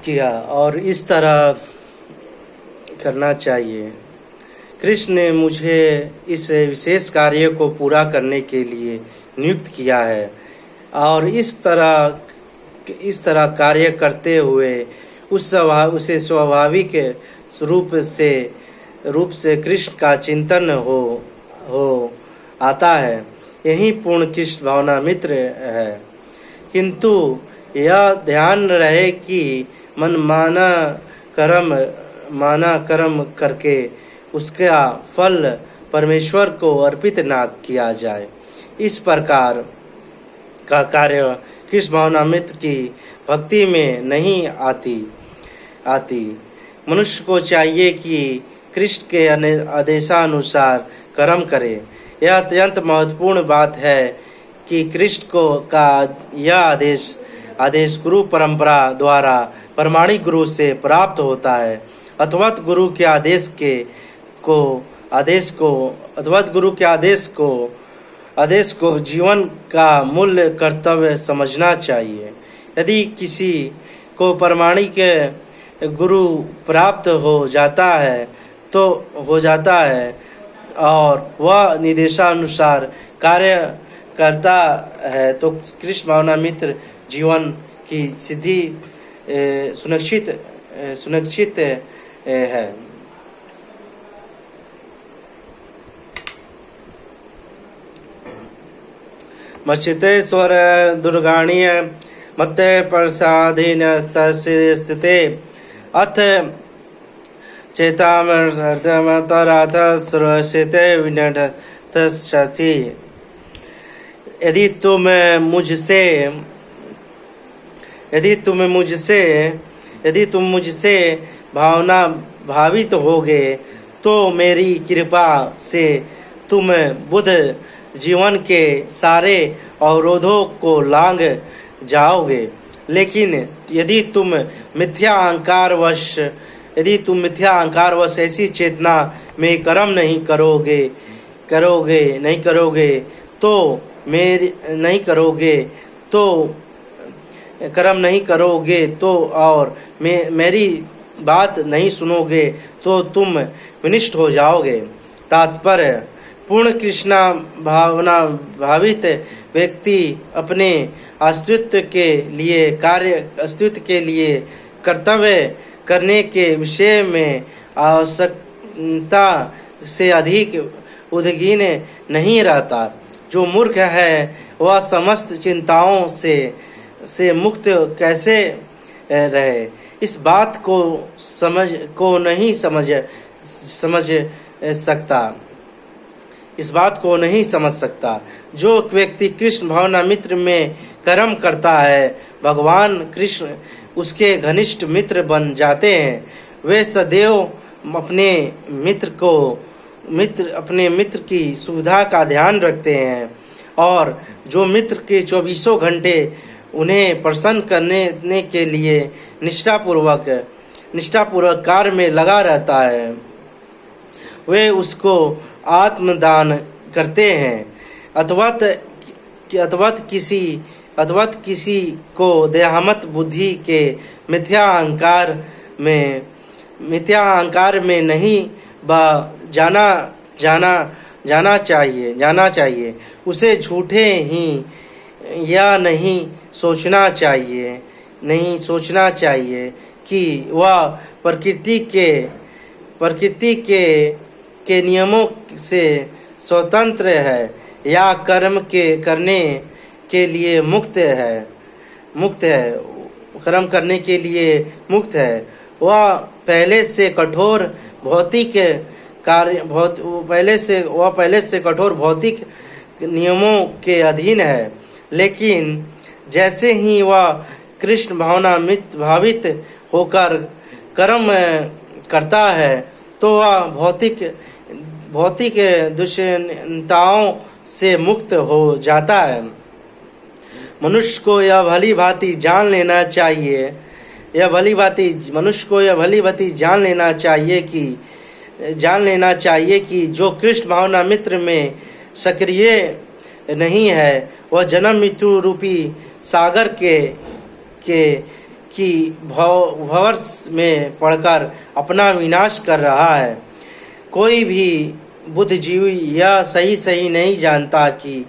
किया और इस तरह करना चाहिए। कृष्ण ने मुझे इस विशेष कार्य को पूरा करने के लिए नियुक्त किया है और इस तरह कार्य करते हुए उसे स्वाभाविक रूप से कृष्ण का चिंतन हो आता है। यही पूर्ण कृष्ण भावना मित्र है। किंतु यह ध्यान रहे कि मनमाना कर्म करके उसका फल परमेश्वर को अर्पित ना किया जाए। इस प्रकार का कार्य कृष्ण भावना मित्र की भक्ति में नहीं आती। मनुष्य को चाहिए कि कृष्ण के आदेशानुसार कर्म करे। यह अत्यंत महत्वपूर्ण बात है कि कृष्ण का यह आदेश गुरु परंपरा द्वारा प्रमाणिक गुरु से प्राप्त होता है। अथवत गुरु के आदेश को जीवन का मूल कर्तव्य समझना चाहिए। यदि किसी को प्रमाणिक गुरु प्राप्त हो जाता है और वह निर्देशानुसार कार्य करता है तो कृष्ण भावना मित्र जीवन की सिद्धि सुनिश्चित है। मच्युतेश्वर दुर्गाणीय मत्ते प्रसाधीन तस्य स्थिते अथ चेतामर्धमतराथ सुरसिते विनढतश्चि। यदि तुम मुझसे भावित होगे तो मेरी कृपा से तुम बुद्ध जीवन के सारे अवरोधों को लांघ जाओगे। लेकिन यदि तुम मिथ्या अहंकारवश ऐसी चेतना में कर्म नहीं करोगे तो और मेरी बात नहीं सुनोगे तो तुम विनिष्ट हो जाओगे। तात्पर्य: पूर्ण कृष्णा भावना भावित व्यक्ति अपने अस्तित्व के लिए कर्तव्य करने के विषय में आवश्यकता से अधिक उद्विग्न नहीं रहता। जो मूर्ख है वह समस्त चिंताओं से मुक्त कैसे रहे, इस बात को नहीं समझ सकता। जो व्यक्ति कृष्ण भावना मित्र में कर्म करता है, भगवान कृष्ण उसके घनिष्ठ मित्र बन जाते हैं। वे सदैव अपने मित्र की सुविधा का ध्यान रखते हैं और जो मित्र के 24 घंटे उन्हें प्रसन्न करने के लिए निष्ठापूर्वक कार्य में लगा रहता है, वे उसको आत्मदान करते हैं। अथवत किसी को देहात्म बुद्धि के मिथ्या अहंकार में नहीं जाना चाहिए। उसे झूठे ही या नहीं सोचना चाहिए कि वह प्रकृति के नियमों से स्वतंत्र है या कर्म करने के लिए मुक्त है। वह पहले से कठोर भौतिक नियमों के अधीन है। लेकिन जैसे ही वह कृष्ण भावना भावित होकर कर्म करता है तो वह भौतिक दुश्चिंताओं से मुक्त हो जाता है। मनुष्य को यह भली भांति जान लेना चाहिए कि जो कृष्ण भावना मित्र में सक्रिय नहीं है वह जन्म मृत्यु रूपी सागर कि भववर्ष में पढ़कर अपना विनाश कर रहा है। कोई भी बुद्धिजीवी यह सही नहीं जानता कि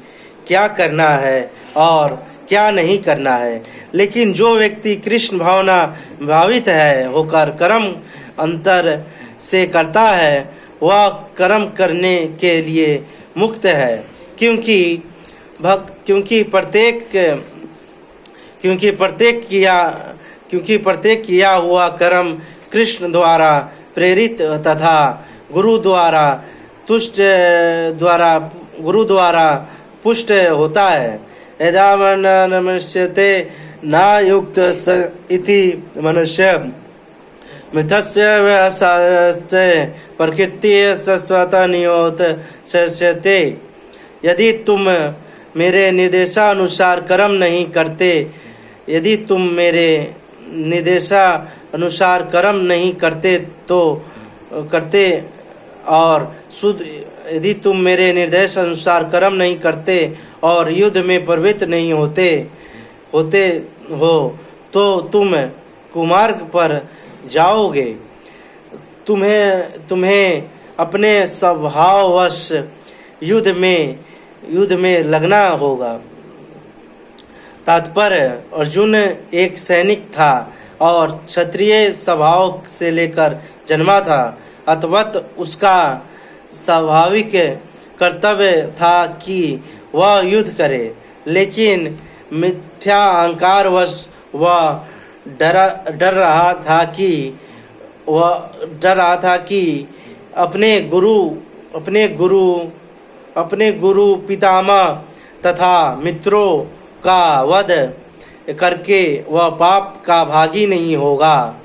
क्या करना है और क्या नहीं करना है, लेकिन जो व्यक्ति कृष्ण भावना भावित है होकर कर्म अंतर से करता है वह कर्म करने के लिए मुक्त है, क्योंकि प्रत्येक किया हुआ कर्म कृष्ण द्वारा प्रेरित तथा गुरु द्वारा पुष्ट होता है। यदा नमस्यते न युक्त स इति मनुष्य मिथस्य व्यवसायस्ते प्रकृति स्वतः नियोत सस्यते। यदि तुम मेरे निर्देशानुसार कर्म नहीं करते, यदि तुम मेरे निर्देशानुसार कर्म नहीं करते तो करते और शुद्ध, यदि तुम मेरे निर्देश अनुसार कर्म नहीं करते और युद्ध में प्रवृत्त नहीं होते हो तो तुम कुमार्ग पर जाओगे। तुम्हें अपने स्वभाववश युद्ध में लगना होगा। तात्पर्य, अर्जुन एक सैनिक था और क्षत्रिय स्वभाव से लेकर जन्मा था, अतवत उसका स्वाभाविक कर्तव्य था कि वह युद्ध करे, लेकिन मिथ्या अहंकारवश वह डर रहा था कि अपने गुरु पितामह तथा मित्रों का वध करके वह पाप का भागी नहीं होगा।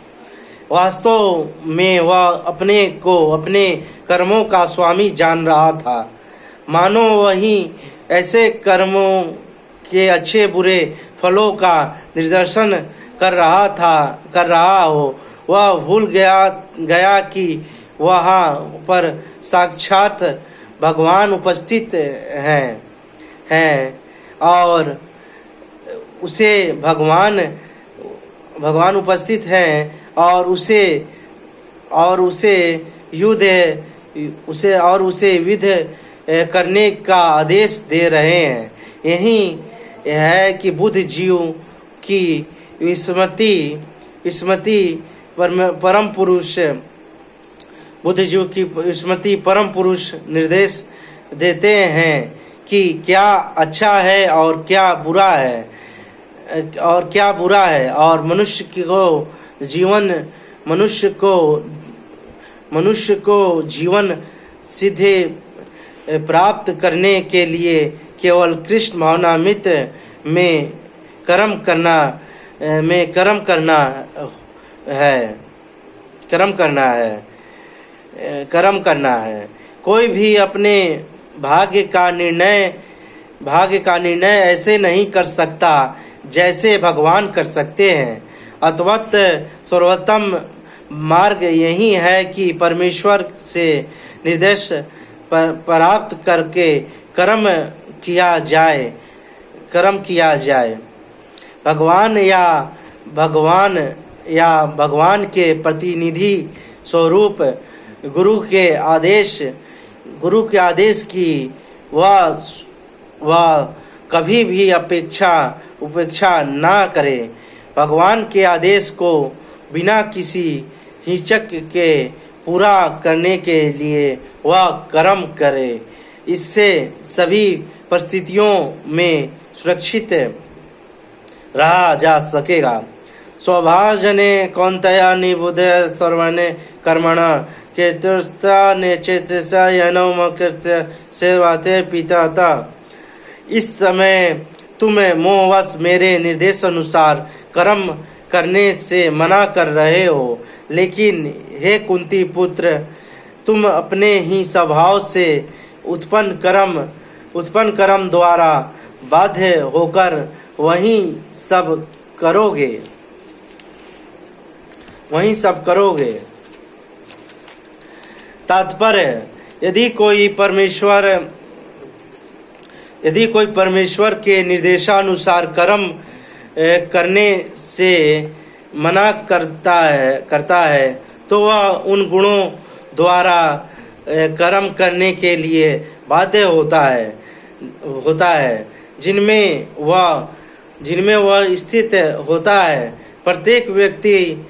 वास्तव में वह अपने को अपने कर्मों का स्वामी जान रहा था, मानो वही ऐसे कर्मों के अच्छे बुरे फलों का निर्देशन कर रहा हो। वह भूल गया कि वहाँ पर साक्षात भगवान उपस्थित हैं और उसे भगवान उपस्थित हैं और उसे युद्ध करने का आदेश दे रहे हैं। यही है कि बुद्धिजीव की विस्मृति परम पुरुष निर्देश देते हैं कि क्या अच्छा है और क्या बुरा है और मनुष्य को जीवन सीधे प्राप्त करने के लिए केवल कृष्ण भावनामृत में कर्म करना है। कोई भी अपने भाग्य का निर्णय ऐसे नहीं कर सकता जैसे भगवान कर सकते हैं। अतवत सर्वोत्तम मार्ग यही है कि परमेश्वर से निर्देश प्राप्त करके कर्म किया जाए। भगवान के प्रतिनिधि स्वरूप गुरु के आदेश की वह कभी भी उपेक्षा ना करे। भगवान के आदेश को बिना किसी हिचक के पूरा करने के लिए वह कर्म करे। इससे सभी परिस्थितियों में सुरक्षित रहा जा सकेगा। स्वभावजने कौन्तेय निबुधे सर्वने कर्मण कीर्तने चेतसा यनौमकृत्य सेवाते पिता। इस समय तुम मोहवश मेरे निर्देश अनुसार कर्म करने से मना कर रहे हो, लेकिन हे कुंती पुत्र, तुम अपने ही स्वभाव से उत्पन्न कर्म द्वारा बाध्य होकर वही सब करोगे। तात्पर्य, यदि कोई परमेश्वर के निर्देशानुसार कर्म करने से करता है तो वह उन गुणों द्वारा कर्म करने के लिए बाध्य होता है जिनमें वह स्थित होता है। प्रत्येक व्यक्ति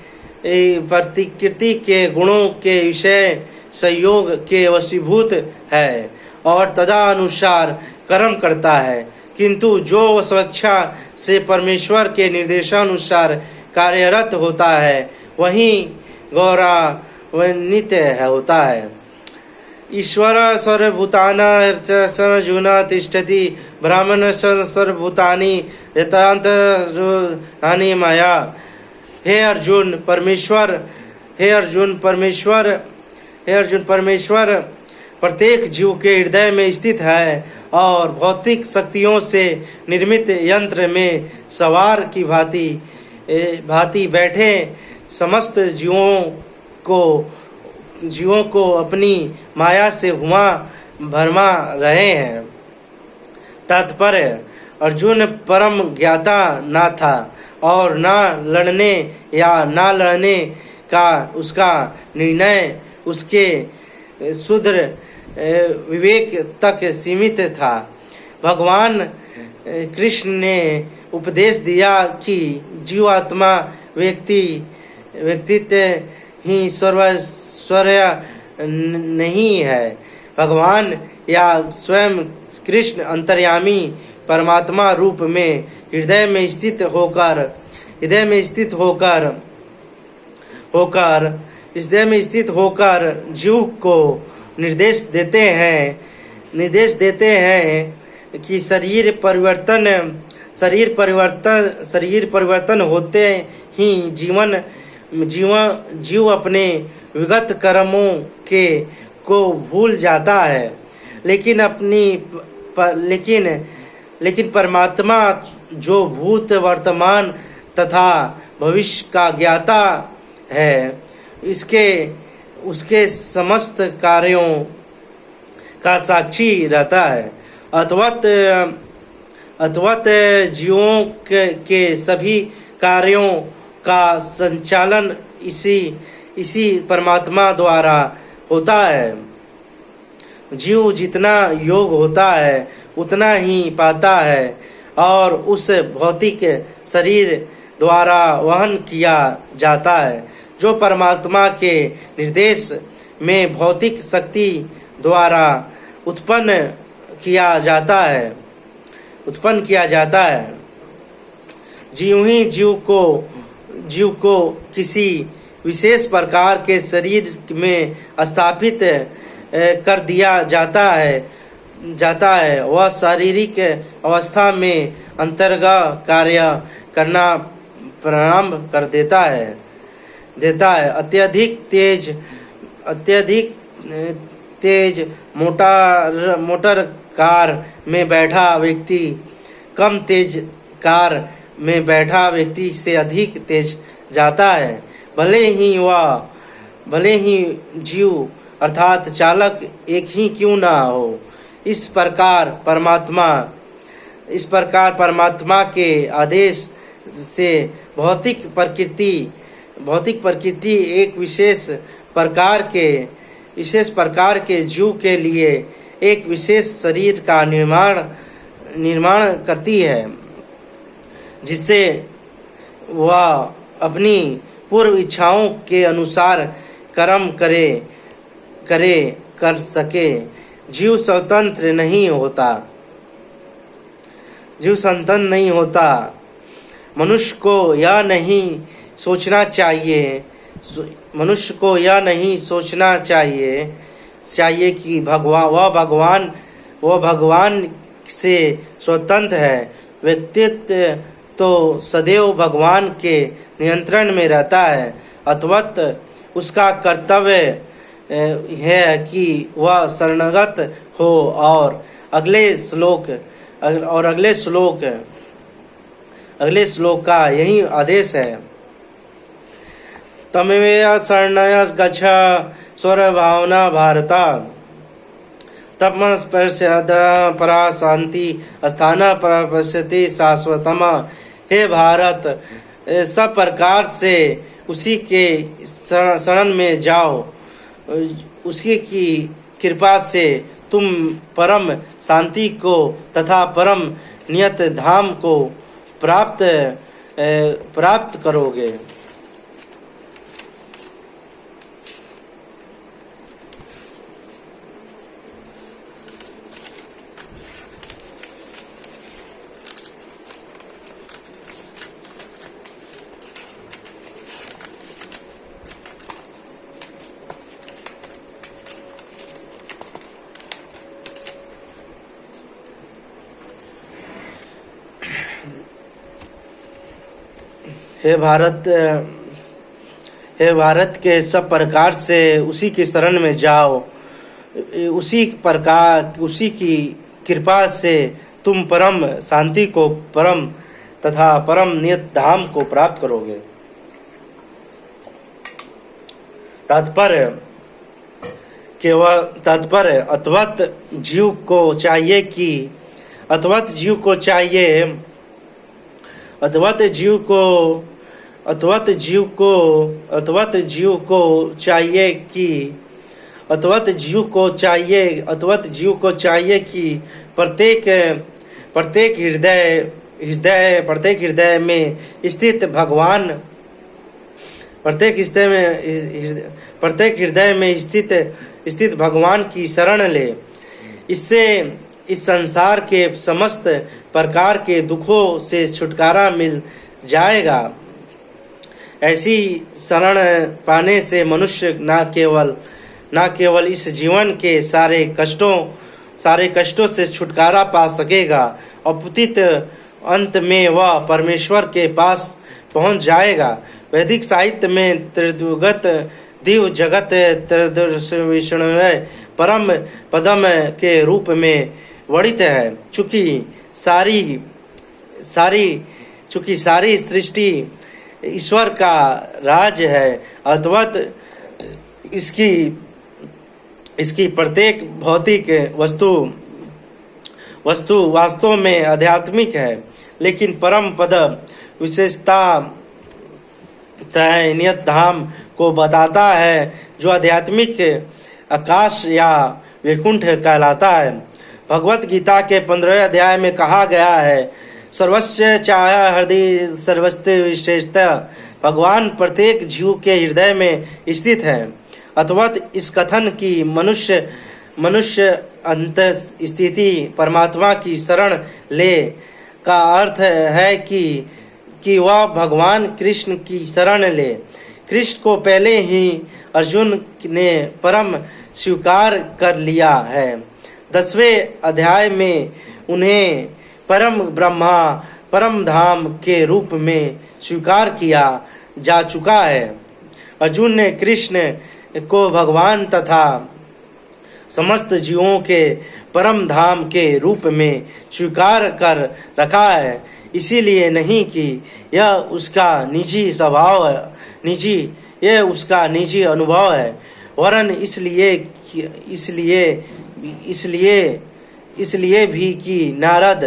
प्रकृति के गुणों के विषय संयोग के वशीभूत है और तदनुसार कर्म करता है, किंतु जो स्वेच्छा से परमेश्वर के निर्देशानुसार कार्यरत होता है वही गौरवान्वित होता है। ईश्वर सर्वभूतानां अर्जुन तिष्ठति ब्राह्मण सर्वभूतानि यथान्तराणि मया। हे अर्जुन परमेश्वर प्रत्येक जीव के हृदय में स्थित है और भौतिक शक्तियों से निर्मित यंत्र में सवार की भांति बैठे समस्त जीवों को अपनी माया से भरमा रहे हैं। तात्पर्य, अर्जुन परम ज्ञाता न था और न लड़ने का उसका निर्णय उसके शुद्ध विवेक तक सीमित था। भगवान कृष्ण ने उपदेश दिया कि जीवात्मा व्यक्तित्व ही सर्वस्वर्य नहीं है। भगवान या स्वयं कृष्ण अंतर्यामी परमात्मा रूप में हृदय में स्थित होकर जीव को निर्देश देते हैं कि शरीर परिवर्तन होते ही जीव अपने विगत कर्मों को भूल जाता है, लेकिन परमात्मा जो भूत वर्तमान तथा भविष्य का ज्ञाता है, उसके समस्त कार्यों का साक्षी रहता है। अथवत जीवों के सभी कार्यों का संचालन इसी परमात्मा द्वारा होता है। जीव जितना योग होता है उतना ही पाता है और उस भौतिक शरीर द्वारा वहन किया जाता है जो परमात्मा के निर्देश में भौतिक शक्ति द्वारा उत्पन्न किया जाता है। जीव को किसी विशेष प्रकार के शरीर में स्थापित कर दिया जाता है वह शारीरिक अवस्था में अंतर्गत कार्य करना प्रारंभ कर देता है। अत्यधिक तेज मोटर कार में बैठा व्यक्ति कम तेज कार में बैठा व्यक्ति से अधिक तेज जाता है, भले ही जीव अर्थात चालक एक ही क्यों ना हो। इस प्रकार परमात्मा के आदेश से भौतिक प्रकृति एक विशेष प्रकार के जीव के लिए एक विशेष शरीर का निर्माण करती है, जिससे वह अपनी पूर्व इच्छाओं के अनुसार कर्म कर सके। जीव स्वतंत्र नहीं होता। मनुष्य को यह नहीं सोचना चाहिए कि वह भगवान से स्वतंत्र है। व्यक्तित्व तो सदैव भगवान के नियंत्रण में रहता है। अतवत उसका कर्तव्य है कि वह शरणागत हो। और अगले श्लोक का यही आदेश है। तमेव शरणय गच्छ स्वभावना भारत तपस्पृशद परा शांति स्थान पश्यति शाश्वतम। हे भारत, सब प्रकार से उसी के शरण में जाओ। उसी की कृपा से तुम परम शांति को तथा परम नियत धाम को प्राप्त करोगे। हे भारत के सब प्रकार से उसी की शरण में जाओ। उसी की कृपा से तुम परम शांति को परम तथा परम नियत धाम को प्राप्त करोगे। तात्पर्य अद्वैत जीव को चाहिए कि प्रत्येक हृदय में स्थित भगवान की शरण ले। इससे इस संसार के समस्त प्रकार के दुखों से छुटकारा मिल जाएगा। ऐसी शरण पाने से मनुष्य न केवल इस जीवन के सारे कष्टों से छुटकारा पा सकेगा, अपितु अंत में वह परमेश्वर के पास पहुंच जाएगा। वैदिक साहित्य में त्रिदुगत दिव जगत त्रयोदशविष्णवे परम पदम के रूप में वर्णित है। चूंकि सारी सृष्टि ईश्वर का राज है, अद्वैत इसकी प्रत्येक भौतिक वस्तु वास्तव में आध्यात्मिक है, लेकिन परम पद विशेषता नियत धाम को बताता है, जो आध्यात्मिक आकाश या वैकुंठ कहलाता है। भगवत गीता के 15वें अध्याय में कहा गया है, सर्वस्य चाह हृदय सर्वस्व विशेषता। भगवान प्रत्येक जीव के हृदय में स्थित है। अद्वैत इस कथन की मनुष्य अंत स्थिति परमात्मा की शरण ले का अर्थ है कि वह भगवान कृष्ण की शरण ले। कृष्ण को पहले ही अर्जुन ने परम स्वीकार कर लिया है। 10वें अध्याय में उन्हें परम ब्रह्मा परम धाम के रूप में स्वीकार किया जा चुका है। अर्जुन ने कृष्ण को भगवान तथा समस्त जीवों के परम धाम के रूप में स्वीकार कर रखा है। इसीलिए नहीं कि यह उसका निजी स्वभाव है, यह उसका निजी अनुभव है, वरन इसलिए भी कि नारद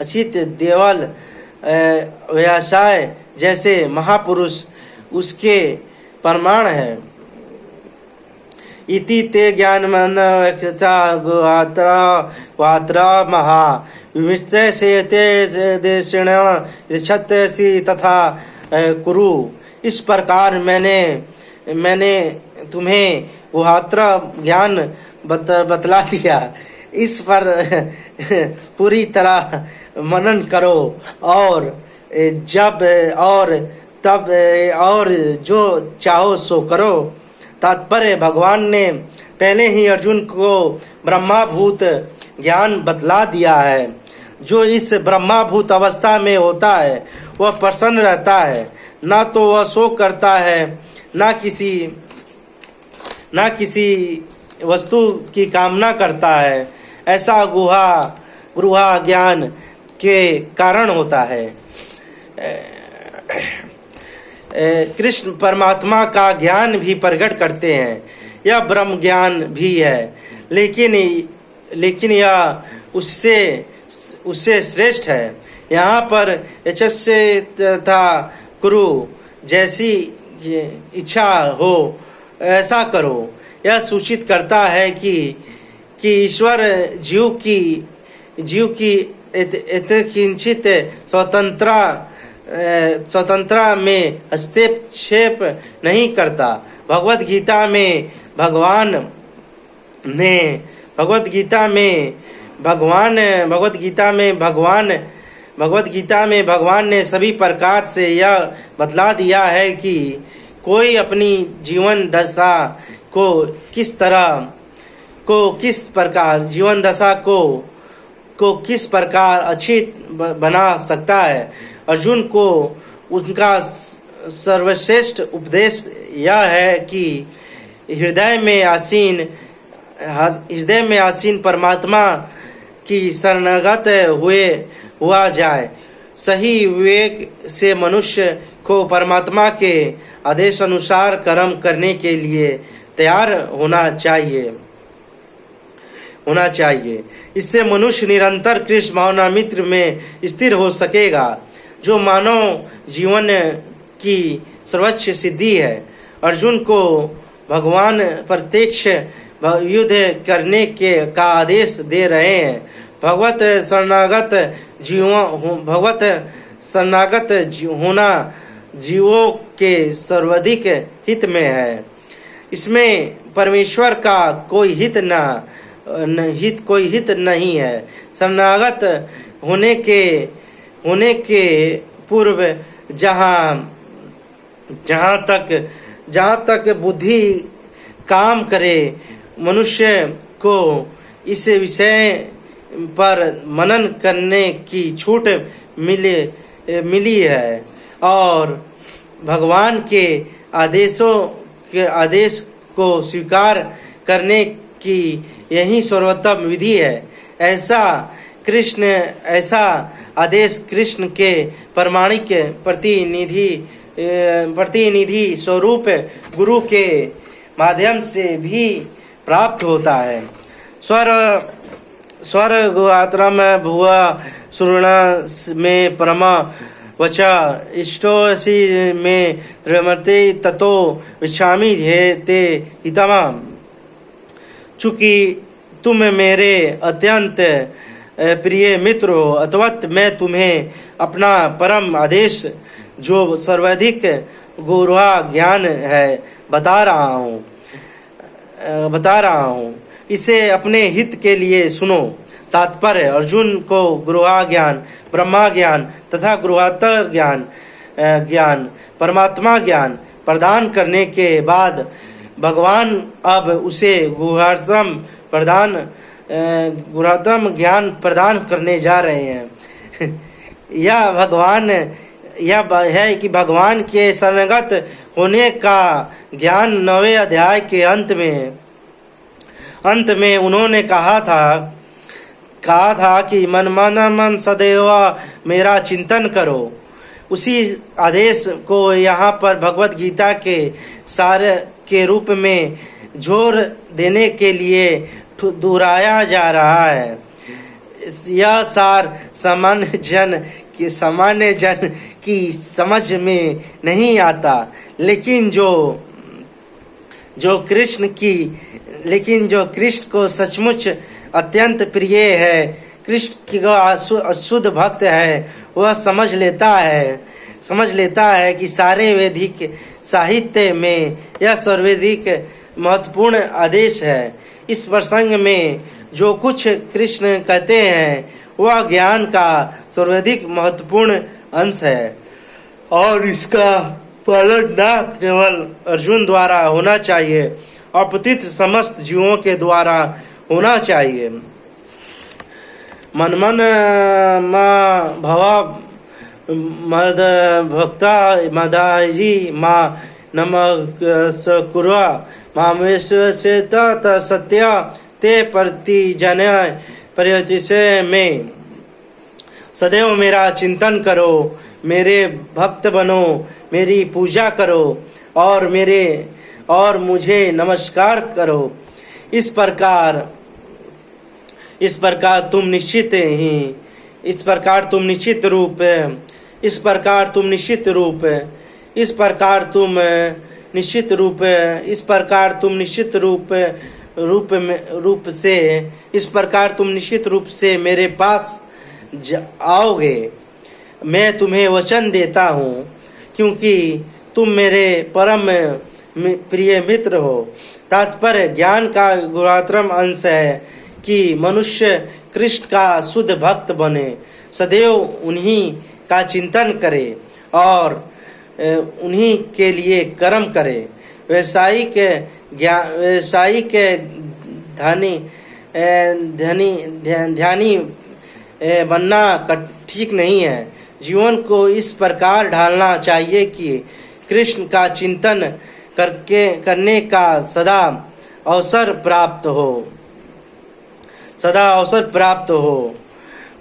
असित देवल व्यवसाय जैसे महापुरुष उसके प्रमाण है। इति ते ज्ञानमन वात्रा महा विमिश्र से ते देशिण छत्सी तथा कुरु। इस प्रकार मैंने तुम्हें गुहात्रा ज्ञान बतला दिया। इस पर पूरी तरह मनन करो और तब जो चाहो सो करो। तात्पर्य भगवान ने पहले ही अर्जुन को ब्रह्माभूत ज्ञान बतला दिया है। जो इस ब्रह्माभूत अवस्था में होता है वह प्रसन्न रहता है, ना तो वह शोक करता है, ना किसी वस्तु की कामना करता है। ऐसा गुहा ज्ञान के कारण होता है। कृष्ण परमात्मा का ज्ञान भी प्रकट करते हैं। यह ब्रह्म ज्ञान भी है, लेकिन यह उससे श्रेष्ठ है। यहाँ पर यशस्से तथा कुरु, जैसी इच्छा हो ऐसा करो, यह सूचित करता है कि ईश्वर जीव की किंचित स्वतंत्रता में हस्तक्षेप नहीं करता। भगवत गीता में भगवान ने सभी प्रकार से यह बतला दिया है कि कोई अपनी जीवन दशा को किस प्रकार अच्छी बना सकता है। अर्जुन को उनका सर्वश्रेष्ठ उपदेश यह है कि हृदय में आसीन परमात्मा की शरणागत हुआ जाए। सही विवेक से मनुष्य को परमात्मा के आदेश अनुसार कर्म करने के लिए तैयार होना चाहिए। इससे मनुष्य निरंतर कृष्ण भावनामृत में स्थिर हो सकेगा, जो मानव जीवन की सर्वोच्च सिद्धि है। अर्जुन को भगवान प्रत्यक्ष युद्ध करने का आदेश दे रहे हैं। भगवत शरणागत होना जीवों के सर्वाधिक हित में है। इसमें परमेश्वर का कोई हित नहीं है। शरणागत होने के पूर्व जहाँ तक बुद्धि काम करे, मनुष्य को इस विषय पर मनन करने की छूट मिली है और भगवान के आदेश को स्वीकार करने की यही सर्वोत्तम विधि है। ऐसा आदेश कृष्ण के प्रामाणिक प्रतिनिधि स्वरूप गुरु के माध्यम से भी प्राप्त होता है। स्वर्गात्रम भुवा सुवर्ण में परमा वचा इष्टोसी में त्रिमर्ते ततो विच्छामि ते हितमा। चूंकि तुम मेरे अत्यंत प्रिय मित्र हो, अतवत मैं तुम्हें अपना परम आदेश जो सर्वाधिक गूढ़ा ज्ञान है बता रहा हूँ। इसे अपने हित के लिए सुनो। तात्पर्य: अर्जुन को गूढ़ा ज्ञान, ब्रह्मा ज्ञान तथा गूढ़तर ज्ञान परमात्मा ज्ञान प्रदान करने के बाद भगवान अब उसे गूढ़तम ज्ञान प्रदान करने जा रहे हैं। यह है कि भगवान के शरणागत होने का ज्ञान 9वें अध्याय के अंत में उन्होंने कहा था कि मन सदैव मेरा चिंतन करो। उसी आदेश को यहाँ पर भगवत गीता के सार के रूप में जोर देने के लिए दोहराया जा रहा है। यह सार सामान्य जन की समझ में नहीं आता, लेकिन जो कृष्ण को सचमुच अत्यंत प्रिय है, कृष्ण का अशुद्ध भक्त है, वह समझ लेता है कि सारे वैदिक साहित्य में यह सर्वाधिक महत्वपूर्ण आदेश है। इस प्रसंग में जो कुछ कृष्ण कहते हैं वह ज्ञान का सर्वाधिक महत्वपूर्ण अंश है और इसका पालन न केवल अर्जुन द्वारा होना चाहिए अपितु समस्त जीवों के द्वारा होना चाहिए। मन भवा मद भक्ता मदाजी माँ नमस्कुर्वा मामेश्वरचेत सत्य ते प्रति जन पर्यतिशय में सदैव मेरा चिंतन करो, मेरे भक्त बनो, मेरी पूजा करो और मुझे नमस्कार करो। इस प्रकार इस प्रकार तुम निश्चित तुम निश्चित रूप से मेरे पास आओगे। मैं तुम्हें वचन देता हूँ, क्योंकि तुम मेरे परम प्रिय मित्र हो। तात्पर्य ज्ञान का गुणात्मक अंश है कि मनुष्य कृष्ण का शुद्ध भक्त बने, सदैव उन्हीं का चिंतन करे और उन्हीं के लिए कर्म करे। वैसायिक ध्यानी बनना ठीक नहीं है। जीवन को इस प्रकार ढालना चाहिए कि कृष्ण का चिंतन करने का सदा अवसर प्राप्त हो।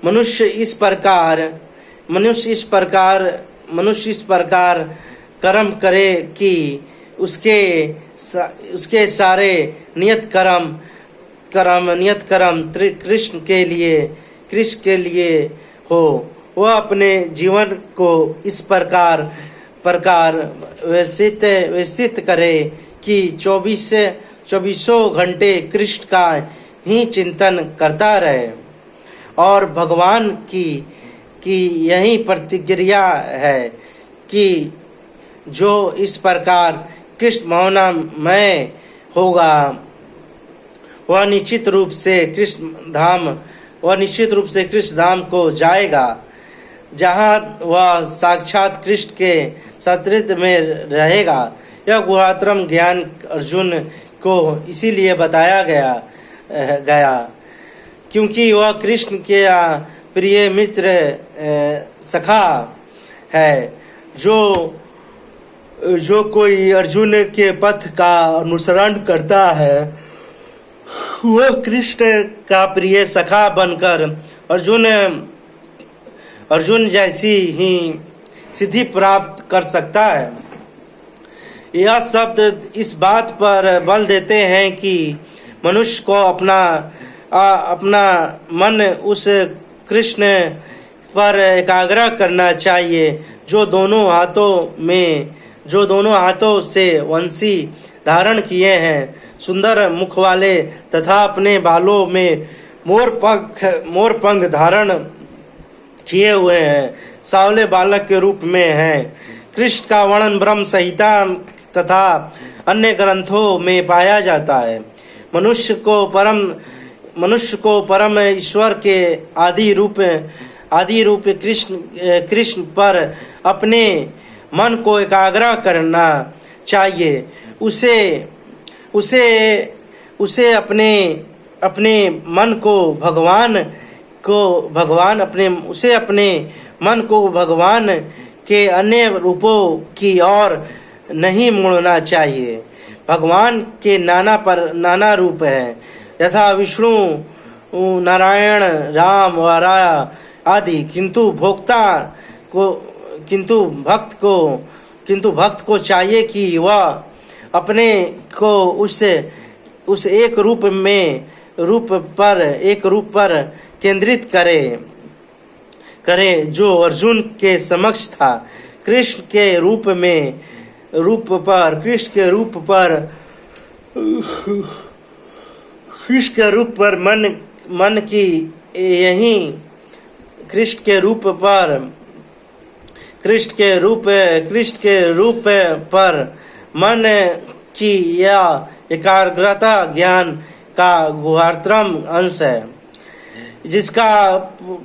मनुष्य इस प्रकार कर्म करे कि उसके सारे नियत कर्म कृष्ण के लिए हो। वह अपने जीवन को इस प्रकार व्यवस्थित करे कि 24 घंटे कृष्ण का ही चिंतन करता रहे। और भगवान की यही प्रतिक्रिया है कि जो इस प्रकार कृष्ण भावनामय होगा वह निश्चित रूप से कृष्ण धाम को जाएगा, जहाँ वह साक्षात कृष्ण के सानिध्य में रहेगा। यह गुणात्मक ज्ञान अर्जुन को इसीलिए बताया गया क्योंकि वह कृष्ण के प्रिय मित्र सखा है। जो कोई अर्जुन के पथ का अनुसरण करता है वह कृष्ण का प्रिय सखा बनकर अर्जुन जैसी ही सिद्धि प्राप्त कर सकता है। यह शब्द इस बात पर बल देते हैं कि मनुष्य को अपना मन उस कृष्ण पर एकाग्र करना चाहिए जो दोनों हाथों से वंशी धारण किए हैं, सुंदर मुख वाले तथा अपने बालों में मोर पंख धारण किए हुए हैं, सावले बालक के रूप में हैं। कृष्ण का वर्णन ब्रह्म संहिता तथा अन्य ग्रंथों में पाया जाता है। मनुष्य को परम ईश्वर के आदि रूप कृष्ण पर अपने मन को एकाग्र करना चाहिए। उसे अपने मन को भगवान के अन्य रूपों की ओर नहीं मोड़ना चाहिए। भगवान के नाना रूप हैं, यथा विष्णु, नारायण, राम व आदि, किंतु भक्त को चाहिए कि वह अपने को उस एक रूप पर केंद्रित करे जो अर्जुन के समक्ष था। कृष्ण के रूप पर मन की यही कृष्ण के रूप पर मन की यह एकाग्रता ज्ञान का गुणात्मक अंश है, जिसका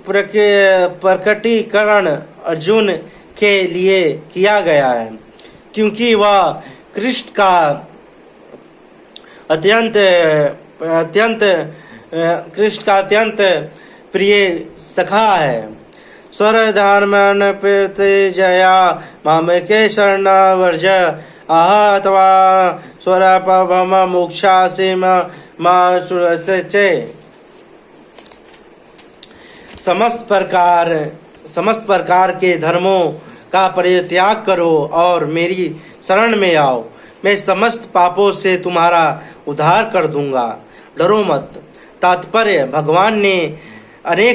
प्रकटीकरण अर्जुन के लिए किया गया है, क्योंकि वह कृष्ण का अत्यंत प्रिय सखा है। स्वरधर्मन प्रीति जया मामेके शरण वर्ज आहत्वा स्वरपम मोक्षासि मा सुरचे। समस्त प्रकार के धर्मों का परित्याग करो और मेरी शरण में आओ। मैं समस्त पापों से तुम्हारा उद्धार कर दूंगा, डरो मत। तात्पर्य भगवान ने अनेक